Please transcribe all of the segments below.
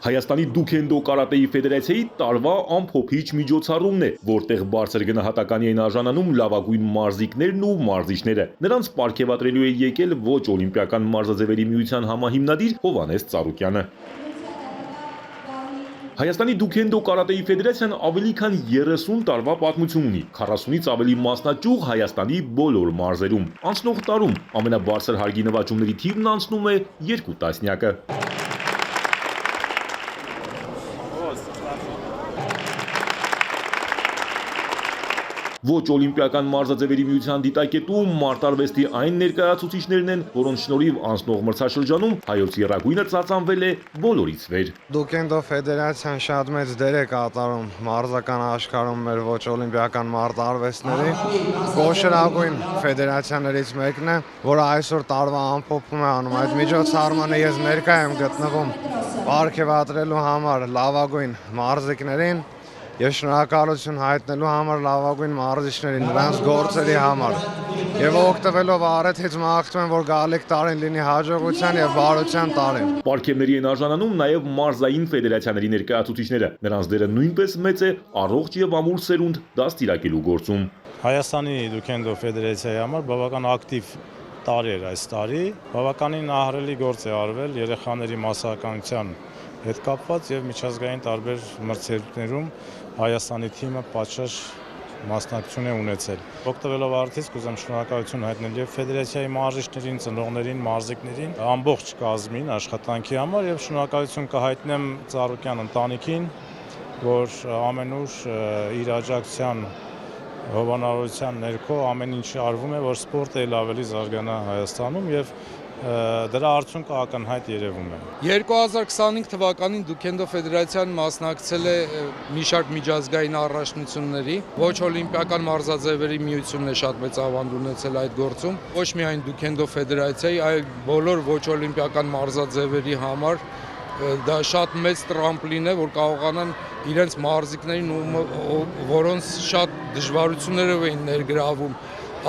Հայաստանի դուքենդո կարատեի ֆեդերացիայի տարվա ամփոփիչ միջոցառումն է, որտեղ բարձր գնահատականի են արժանանում լավագույն մարզիկներն ու մարզիչները։ Նրանց պարգևատրելու է եկել ոչ օլիմպիական մարզաձևերի միության համահիմնադիր Հովհաննես Ծառուկյանը։ Հայաստանի դուքենդո կարատեի ֆեդերացիան ավելի քան 30 տարվա պատմություն ունի, 40-ից ավելի մասնաճյուղ Հայաստանի բոլոր մարզերում։ Անցնող տարում ամենաբարձր հարգի նվաճումների թիվն անցնում է 2 տասնյակը։ Ոչ օլիմպիական մարզաձևերի միության դիտակետում մարտարվեստի այն ներկայացուցիչներն են, որոնց շնորհիվ անցնող մրցաշրջանում հայոց եռագույնը ծածանվել է բոլորից վեր։ Դուքենդո ֆեդերացիան շատ մեծ դեր է կատարում մարզական աշխարհում մեր ոչ օլիմպիական մարտարվեստների։ Կոշերագույն ֆեդերացիաներից մեկն է, որը այսօր տարվա ամփոփում է անում։ Այդ միջոցառմանը ես ներկայ եմ գտնվում պարգևատրելու համար լավագույն մարզիկներին եւ շնորհակալություն հայտնելու համար լավագույն մարզիչներին, նրանց գործերի համար։ Եվ օգտվելով առիթից մաղթում եմ, որ գալիք տարին լինի հաջողության եւ բարության տարի։ Պարգևների են արժանանում նաեւ մարզային ֆեդերացիաների ներկայացուցիչները։ Նրանց դերը նույնպես մեծ է առողջ եւ ամուր սերունդ դաստիարակելու գործում։ Հայաստանի դուքենդո ֆեդերացիայի համար բավական ակտիվ տարի էր այս տարի։ Բավականին ահռելի գործ է արվել երեխաների մասսայականության հետ կապված եւ միջազգային տարբեր մրցույթներում Հայաստանի թիմը պատշաճ մասնակցություն է ունեցել։ Օգտվելով առիթից կուզեմ շնորհակալություն հայտնել եւ ֆեդերացիայի մարզիչներին, ծնողներին, մարզիկներին, ամբողջ կազմին աշխատանքի համար եւ շնորհակալություն կհայտնեմ Ծառուկյան ընտանիքին, որ ամենուր իր աջակցության հովանավորության ներքո ամեն ինչ արվում է, որ սպորտը ել ավելի զարգանա Հայաստանում եւ դրա արդյունքը ակնհայտ երևում է։ 2025 թվականին Դուքենդո ֆեդերացիան մասնակցել է մի շարք միջազգային առաջնությունների, ոչ օլիմպիական մարզաձևերի միությունն է շատ մեծ ավանդ ունեցել այդ գործում, ոչ միայն Դուքենդո ֆեդերացիայի, այլ բոլոր ոչ օլիմպիական մարզաձևերի համար դա շատ մեծ տրամպլին է, որ կարողանան իրենց մարզիկներին, որոնց շատ դժվարություններով էին ներգրավում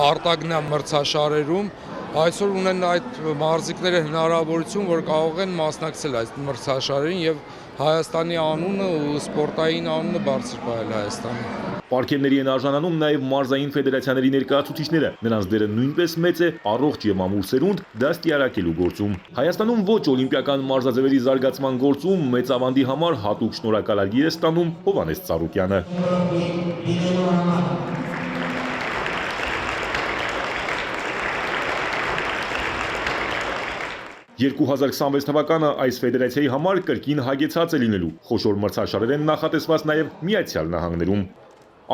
արտագնա մրցաշարերում, այսօր ունեն այդ մարզիկները հնարավորություն, որ կարող են մասնակցել այդ մրցաշարերին եւ Հայաստանի անունը ու սպորտային անունը բարձր պահել Հայաստանում։ Պարգևների են արժանանում նաև մարզային ֆեդերացիաների ներկայացուցիչները։ Նրանց դերը նույնպես մեծ է առողջ եւ ամուր սերունդ դաստիարակելու գործում։ Հայաստանում ոչ օլիմպիական մարզաձևերի զարգացման գործում մեծ ավանդի համար հատուկ շնորհակալագիր է ստանում Հովհաննես Ծառուկյանը։ 2026 թվականը այս ֆեդերացիայի համար կրկին հագեցած է լինելու։ Խոշոր մրցաշարեր են նախատեսված նաև Միացյալ Նահանգներում։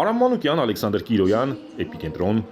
Արամ Մանուկյան, Ալեքսանդր Կիրոյան, Էպիկենտրոն։